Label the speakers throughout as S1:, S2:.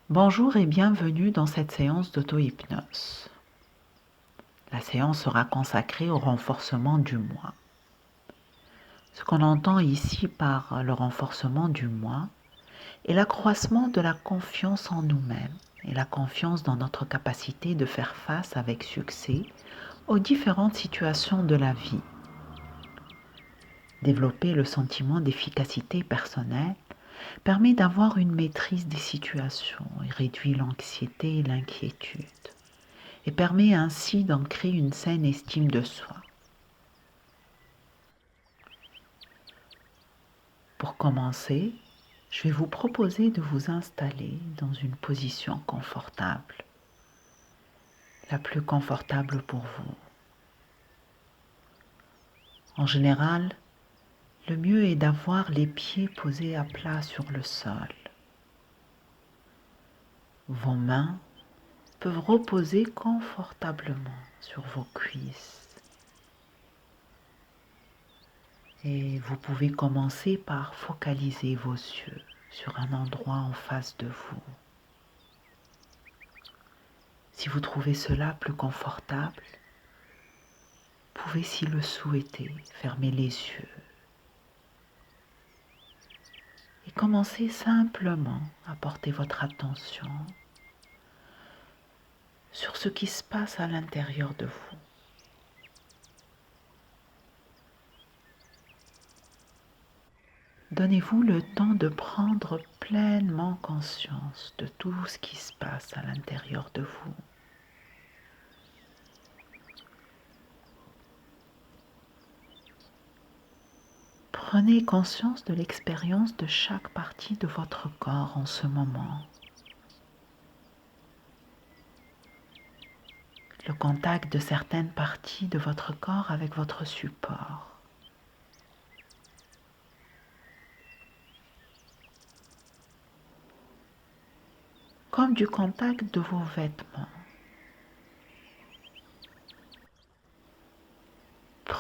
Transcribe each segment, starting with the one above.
S1: Bonjour et bienvenue dans cette séance d'auto-hypnose. La séance sera consacrée au renforcement du moi. Ce qu'on entend ici par le renforcement du moi est l'accroissement de la confiance en nous-mêmes et la confiance dans notre capacité de faire face avec succès aux différentes situations de la vie. Développer le sentiment d'efficacité personnelle permet d'avoir une maîtrise des situations et réduit l'anxiété et l'inquiétude, et permet ainsi d'ancrer une saine estime de soi. Pour commencer, je vais vous proposer de vous installer dans une position confortable, la plus confortable pour vous. En général, le mieux est d'avoir les pieds posés à plat sur le sol. Vos mains peuvent reposer confortablement sur vos cuisses. Et vous pouvez commencer par focaliser vos yeux sur un endroit en face de vous. Si vous trouvez cela plus confortable, vous pouvez, si le souhaitez, fermer les yeux et commencer simplement à porter votre attention sur ce qui se passe à l'intérieur de vous. Donnez-vous le temps de prendre pleinement conscience de tout ce qui se passe à l'intérieur de vous. Prenez conscience de l'expérience de chaque partie de votre corps en ce moment. Le contact de certaines parties de votre corps avec votre support. Comme du contact de vos vêtements.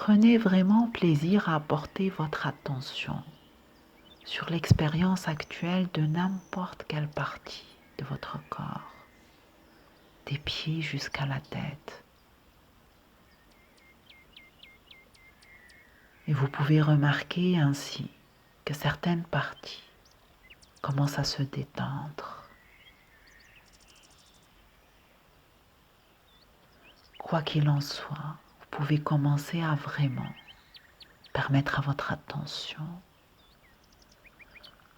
S1: Prenez vraiment plaisir à porter votre attention sur l'expérience actuelle de n'importe quelle partie de votre corps, des pieds jusqu'à la tête. Et vous pouvez remarquer ainsi que certaines parties commencent à se détendre. Quoi qu'il en soit, vous pouvez commencer à vraiment permettre à votre attention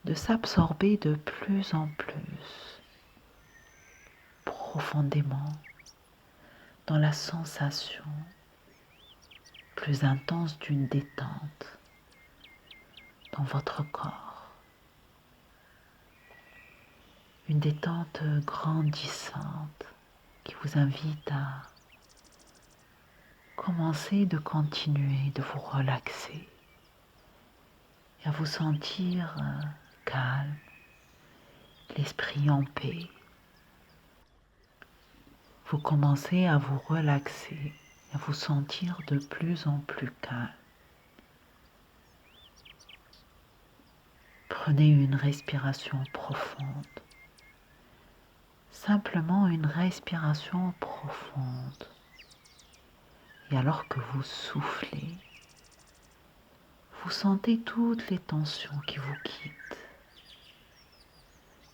S1: de s'absorber de plus en plus profondément dans la sensation plus intense d'une détente dans votre corps. Une détente grandissante qui vous invite à continuer de vous relaxer et à vous sentir calme, l'esprit en paix. Vous commencez à vous relaxer, à vous sentir de plus en plus calme. Prenez une respiration profonde. Simplement une respiration profonde. Et alors que vous soufflez, vous sentez toutes les tensions qui vous quittent.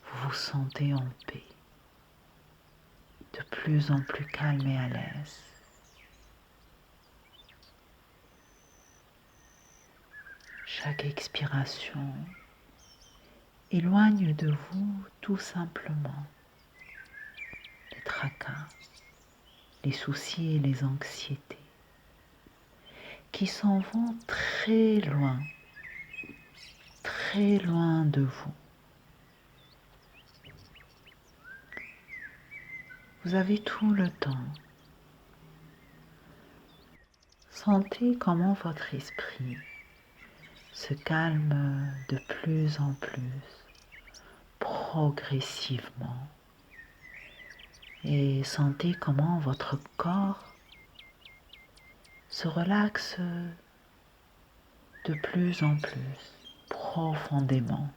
S1: Vous vous sentez en paix, de plus en plus calme et à l'aise. Chaque expiration éloigne de vous tout simplement les tracas, les soucis et les anxiétés qui s'en vont très loin de vous. Vous avez tout le temps. Sentez comment votre esprit se calme de plus en plus, progressivement. Et sentez comment votre corps se relaxe de plus en plus, profondément.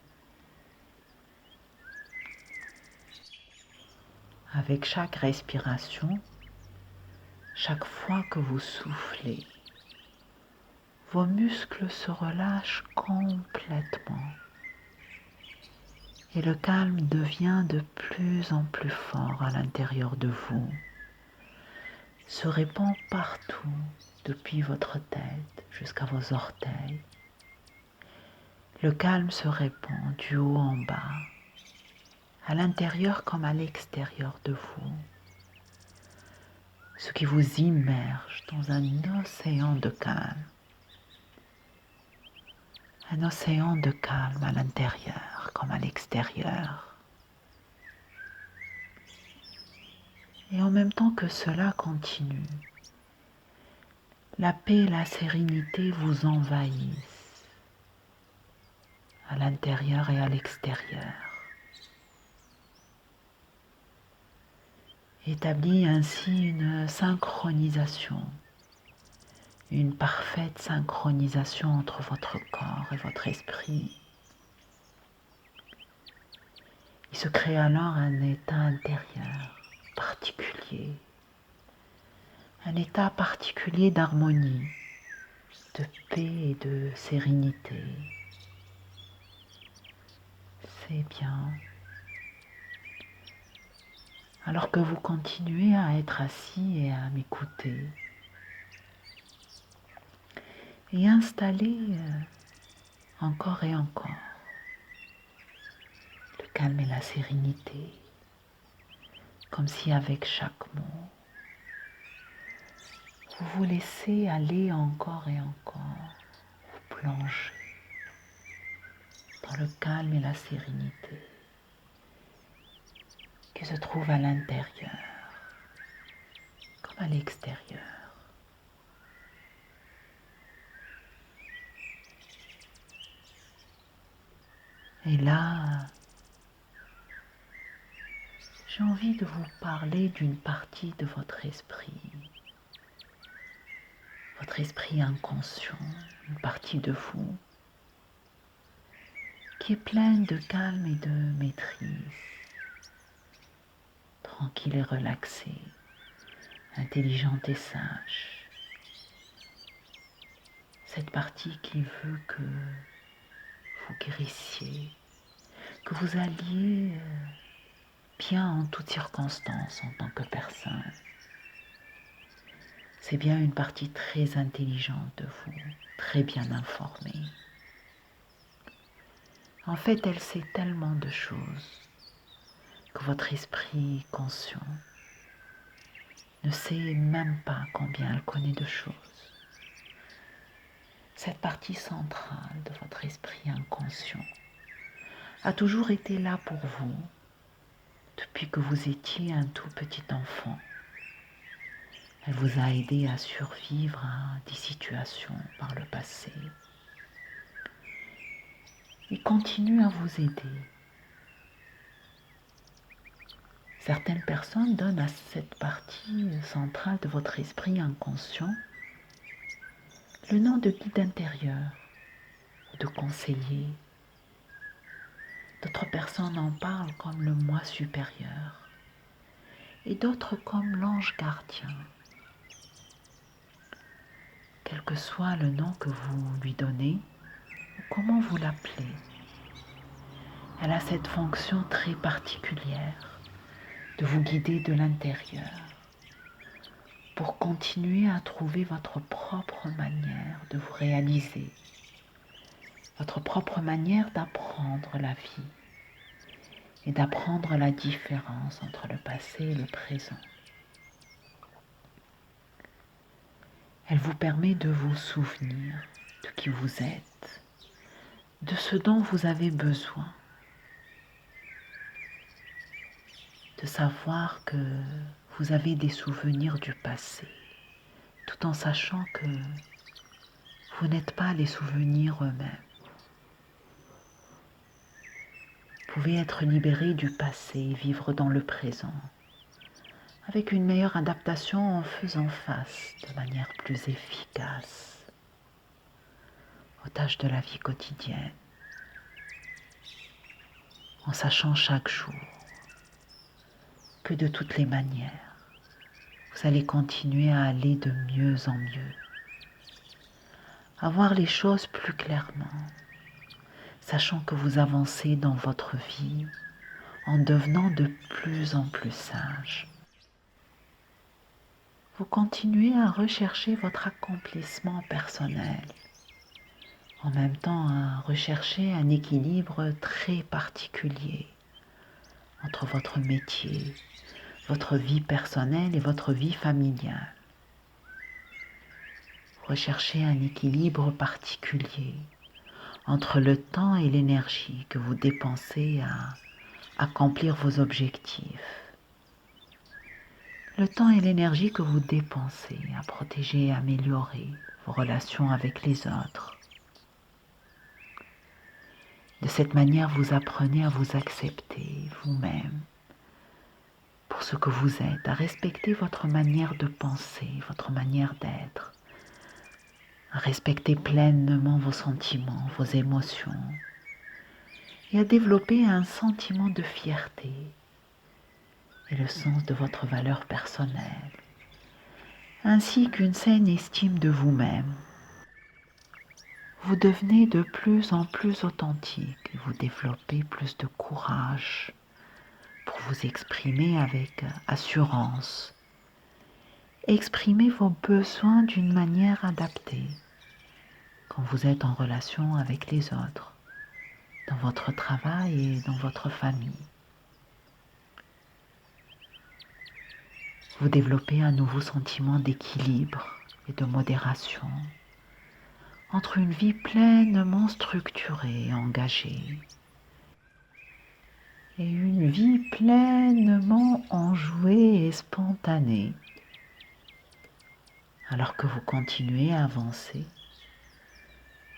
S1: Avec chaque respiration, chaque fois que vous soufflez, vos muscles se relâchent complètement et le calme devient de plus en plus fort à l'intérieur de vous, se répand partout depuis votre tête jusqu'à vos orteils. Le calme se répand du haut en bas, à l'intérieur comme à l'extérieur de vous, ce qui vous immerge dans un océan de calme. Un océan de calme à l'intérieur comme à l'extérieur. Et en même temps que cela continue, la paix et la sérénité vous envahissent à l'intérieur et à l'extérieur. Établit ainsi une synchronisation, une parfaite synchronisation entre votre corps et votre esprit. Il se crée alors un état intérieur particulier, un état particulier d'harmonie, de paix et de sérénité. C'est bien. Alors que vous continuez à être assis et à m'écouter, et installer encore et encore le calme et la sérénité, comme si avec chaque mot, vous vous laissez aller encore et encore, vous plongez dans le calme et la sérénité qui se trouve à l'intérieur comme à l'extérieur. Et là, j'ai envie de vous parler d'une partie de votre esprit inconscient, une partie de vous qui est pleine de calme et de maîtrise, tranquille et relaxée, intelligente et sage. Cette partie qui veut que vous guérissiez, que vous alliez bien en toutes circonstances en tant que personne. C'est bien une partie très intelligente de vous, très bien informée. En fait, elle sait tellement de choses que votre esprit conscient ne sait même pas combien elle connaît de choses. Cette partie centrale de votre esprit inconscient a toujours été là pour vous depuis que vous étiez un tout petit enfant. Elle vous a aidé à survivre à des situations par le passé et continue à vous aider. Certaines personnes donnent à cette partie centrale de votre esprit inconscient le nom de guide intérieur ou de conseiller. D'autres personnes en parlent comme le moi supérieur et d'autres comme l'ange gardien. Quel que soit le nom que vous lui donnez ou comment vous l'appelez, elle a cette fonction très particulière de vous guider de l'intérieur pour continuer à trouver votre propre manière de vous réaliser, votre propre manière d'apprendre la vie et d'apprendre la différence entre le passé et le présent. Elle vous permet de vous souvenir de qui vous êtes, de ce dont vous avez besoin, de savoir que vous avez des souvenirs du passé, tout en sachant que vous n'êtes pas les souvenirs eux-mêmes. Vous pouvez être libéré du passé et vivre dans le présent, avec une meilleure adaptation en faisant face de manière plus efficace aux tâches de la vie quotidienne, en sachant chaque jour que de toutes les manières, vous allez continuer à aller de mieux en mieux, à voir les choses plus clairement, sachant que vous avancez dans votre vie en devenant de plus en plus sage. Vous continuez à rechercher votre accomplissement personnel, en même temps à rechercher un équilibre très particulier entre votre métier, votre vie personnelle et votre vie familiale. Recherchez un équilibre particulier entre le temps et l'énergie que vous dépensez à accomplir vos objectifs. Le temps et l'énergie que vous dépensez à protéger et améliorer vos relations avec les autres. De cette manière, vous apprenez à vous accepter vous-même pour ce que vous êtes, à respecter votre manière de penser, votre manière d'être, à respecter pleinement vos sentiments, vos émotions, et à développer un sentiment de fierté et le sens de votre valeur personnelle, ainsi qu'une saine estime de vous-même. Vous devenez de plus en plus authentique et vous développez plus de courage pour vous exprimer avec assurance. Exprimez vos besoins d'une manière adaptée quand vous êtes en relation avec les autres, dans votre travail et dans votre famille. Vous développez un nouveau sentiment d'équilibre et de modération entre une vie pleinement structurée et engagée et une vie pleinement enjouée et spontanée. Alors que vous continuez à avancer,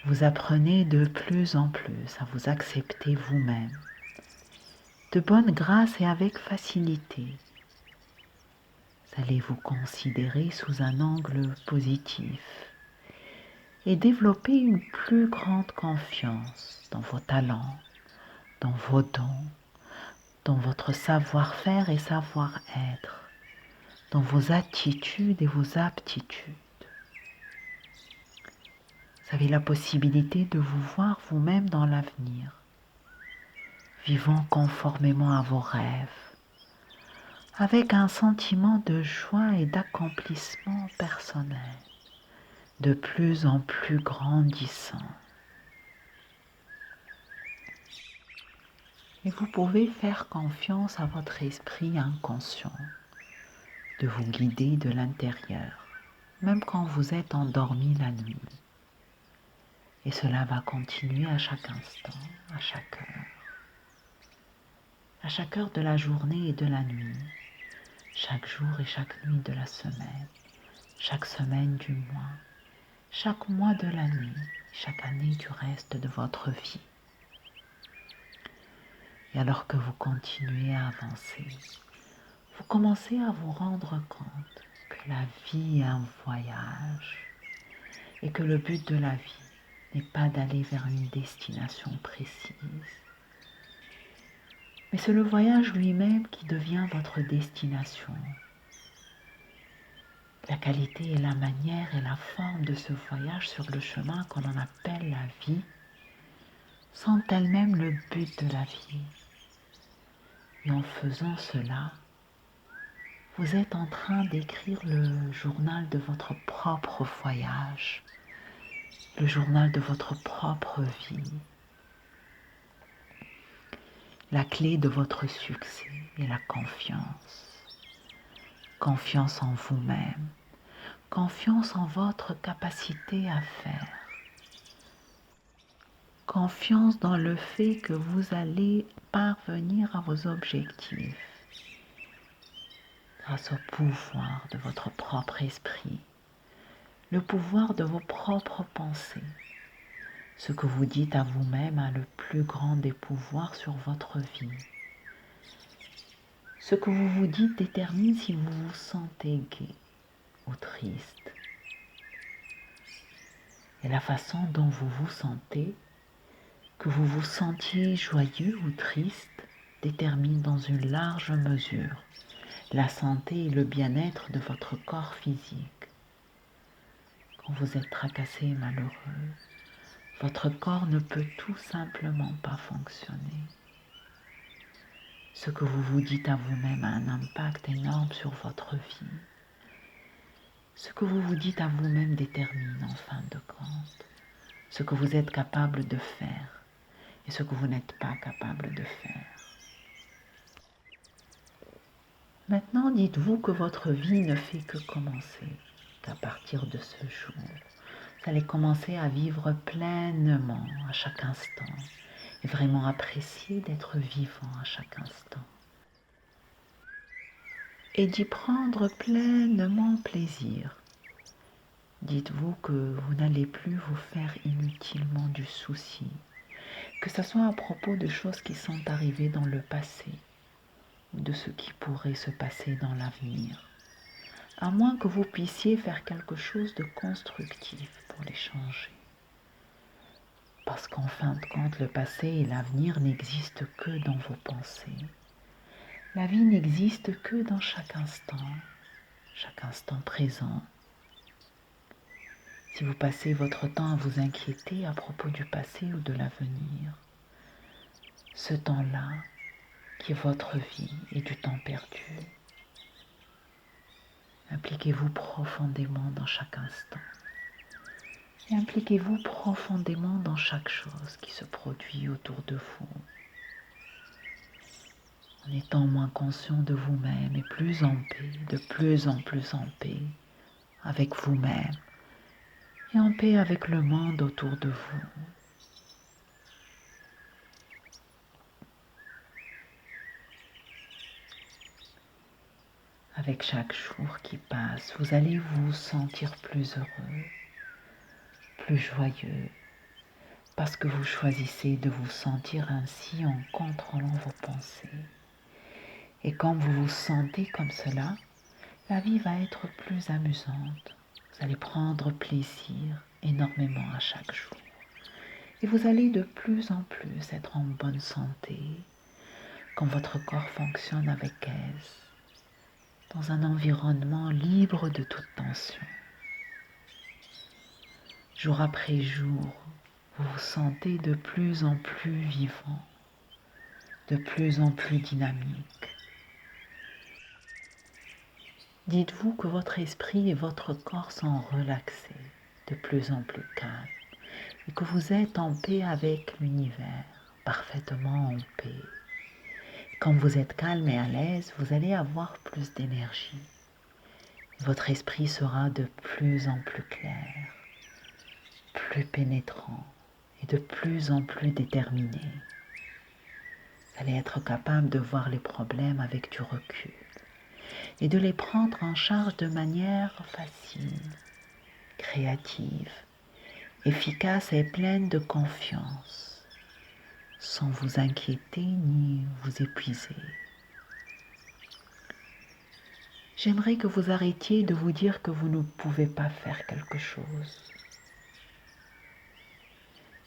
S1: vous apprenez de plus en plus à vous accepter vous-même, de bonne grâce et avec facilité. Vous allez vous considérer sous un angle positif et développer une plus grande confiance dans vos talents, dans vos dons, dans votre savoir-faire et savoir-être, dans vos attitudes et vos aptitudes. Vous avez la possibilité de vous voir vous-même dans l'avenir, vivant conformément à vos rêves, avec un sentiment de joie et d'accomplissement personnel de plus en plus grandissant. Et vous pouvez faire confiance à votre esprit inconscient de vous guider de l'intérieur, même quand vous êtes endormi la nuit. Et cela va continuer à chaque instant, à chaque heure de la journée et de la nuit, chaque jour et chaque nuit de la semaine, chaque semaine du mois, chaque mois de l'année, chaque année du reste de votre vie. Et alors que vous continuez à avancer, vous commencez à vous rendre compte que la vie est un voyage et que le but de la vie n'est pas d'aller vers une destination précise, mais c'est le voyage lui-même qui devient votre destination. La qualité et la manière et la forme de ce voyage sur le chemin qu'on en appelle la vie sont elles-mêmes le but de la vie. Et en faisant cela, vous êtes en train d'écrire le journal de votre propre voyage, le journal de votre propre vie. La clé de votre succès est la confiance. Confiance en vous-même, confiance en votre capacité à faire, confiance dans le fait que vous allez parvenir à vos objectifs grâce au pouvoir de votre propre esprit, le pouvoir de vos propres pensées. Ce que vous dites à vous-même a le plus grand des pouvoirs sur votre vie. Ce que vous vous dites détermine si vous vous sentez gai ou triste. Et la façon dont vous vous sentez, que vous vous sentiez joyeux ou triste, détermine dans une large mesure la santé et le bien-être de votre corps physique. Quand vous êtes tracassé et malheureux, votre corps ne peut tout simplement pas fonctionner. Ce que vous vous dites à vous-même a un impact énorme sur votre vie. Ce que vous vous dites à vous-même détermine en fin de compte ce que vous êtes capable de faire et ce que vous n'êtes pas capable de faire. Maintenant, dites-vous que votre vie ne fait que commencer, qu'à partir de ce jour, vous allez commencer à vivre pleinement à chaque instant et vraiment apprécier d'être vivant à chaque instant. Et d'y prendre pleinement plaisir. Dites-vous que vous n'allez plus vous faire inutilement du souci, que ce soit à propos de choses qui sont arrivées dans le passé ou de ce qui pourrait se passer dans l'avenir, à moins que vous puissiez faire quelque chose de constructif pour les changer. Parce qu'en fin de compte, le passé et l'avenir n'existent que dans vos pensées. La vie n'existe que dans chaque instant présent. Si vous passez votre temps à vous inquiéter à propos du passé ou de l'avenir, ce temps-là, qui est votre vie, est du temps perdu. Impliquez-vous profondément dans chaque instant. Et impliquez-vous profondément dans chaque chose qui se produit autour de vous. En étant moins conscient de vous-même et plus en paix, de plus en plus en paix avec vous-même et en paix avec le monde autour de vous. Avec chaque jour qui passe, vous allez vous sentir plus heureux, plus joyeux, parce que vous choisissez de vous sentir ainsi en contrôlant vos pensées. Et quand vous vous sentez comme cela, la vie va être plus amusante. Vous allez prendre plaisir énormément à chaque jour. Et vous allez de plus en plus être en bonne santé quand votre corps fonctionne avec aise, dans un environnement libre de toute tension. Jour après jour, vous vous sentez de plus en plus vivant, de plus en plus dynamique. Dites-vous que votre esprit et votre corps sont relaxés, de plus en plus calmes, et que vous êtes en paix avec l'univers, parfaitement en paix. Quand vous êtes calme et à l'aise, vous allez avoir plus d'énergie. Votre esprit sera de plus en plus clair, plus pénétrant et de plus en plus déterminé. Vous allez être capable de voir les problèmes avec du recul et de les prendre en charge de manière facile, créative, efficace et pleine de confiance, sans vous inquiéter ni vous épuiser. J'aimerais que vous arrêtiez de vous dire que vous ne pouvez pas faire quelque chose.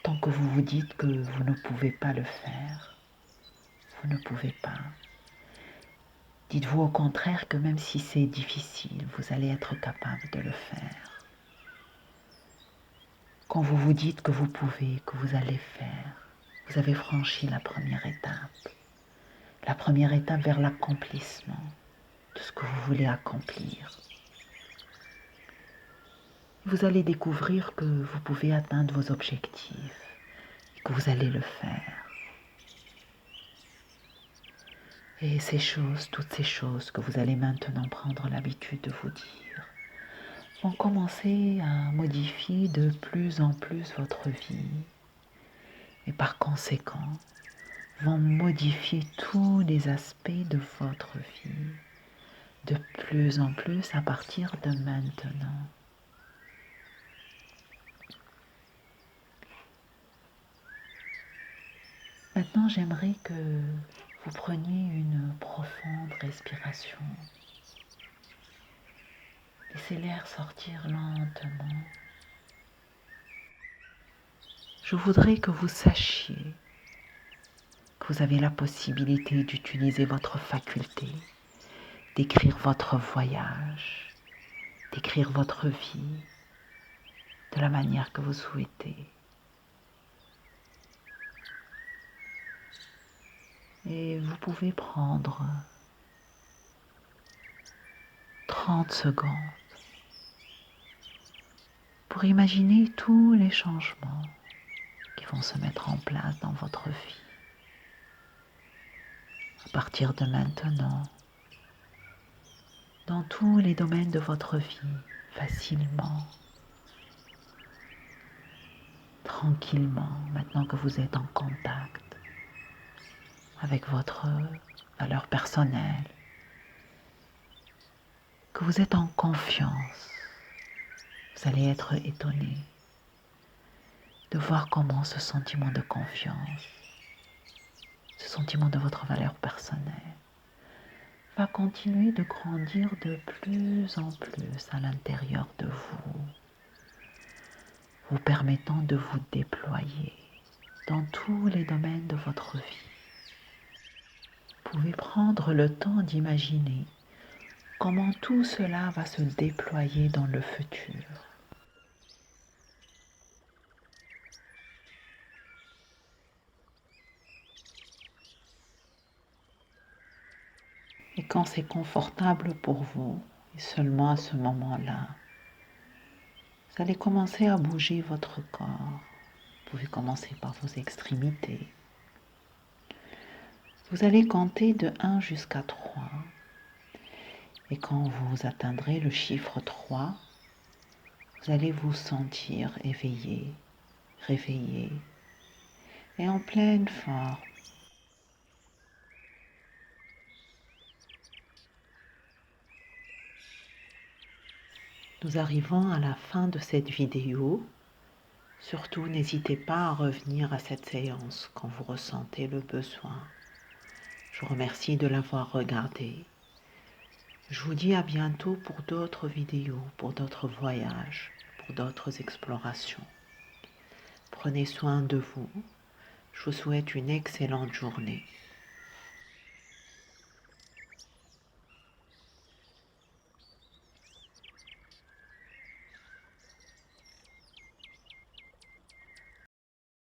S1: Tant que vous vous dites que vous ne pouvez pas le faire, vous ne pouvez pas. Dites-vous au contraire que même si c'est difficile, vous allez être capable de le faire. Quand vous vous dites que vous pouvez, que vous allez faire, vous avez franchi la première étape vers l'accomplissement de ce que vous voulez accomplir. Vous allez découvrir que vous pouvez atteindre vos objectifs et que vous allez le faire. Et ces choses, toutes ces choses que vous allez maintenant prendre l'habitude de vous dire, vont commencer à modifier de plus en plus votre vie et par conséquent vont modifier tous les aspects de votre vie de plus en plus à partir de maintenant. Maintenant, j'aimerais que vous preniez une profonde respiration. Laissez l'air sortir lentement. Je voudrais que vous sachiez que vous avez la possibilité d'utiliser votre faculté décrire votre voyage, décrire votre vie de la manière que vous souhaitez. Et vous pouvez prendre 30 secondes pour imaginer tous les changements qui vont se mettre en place dans votre vie. À partir de maintenant, dans tous les domaines de votre vie, facilement, tranquillement, maintenant que vous êtes en contact avec votre valeur personnelle, que vous êtes en confiance, vous allez être étonné de voir comment ce sentiment de confiance, ce sentiment de votre valeur personnelle va continuer de grandir de plus en plus à l'intérieur de vous, vous permettant de vous déployer dans tous les domaines de votre vie. Vous pouvez prendre le temps d'imaginer comment tout cela va se déployer dans le futur. Et quand c'est confortable pour vous, et seulement à ce moment-là, vous allez commencer à bouger votre corps. Vous pouvez commencer par vos extrémités. Vous allez compter de 1 jusqu'à 3. Et quand vous atteindrez le chiffre 3, vous allez vous sentir éveillé, réveillé et en pleine forme. Nous arrivons à la fin de cette vidéo. Surtout, n'hésitez pas à revenir à cette séance quand vous ressentez le besoin. Je vous remercie de l'avoir regardée. Je vous dis à bientôt pour d'autres vidéos, pour d'autres voyages, pour d'autres explorations. Prenez soin de vous. Je vous souhaite une excellente journée.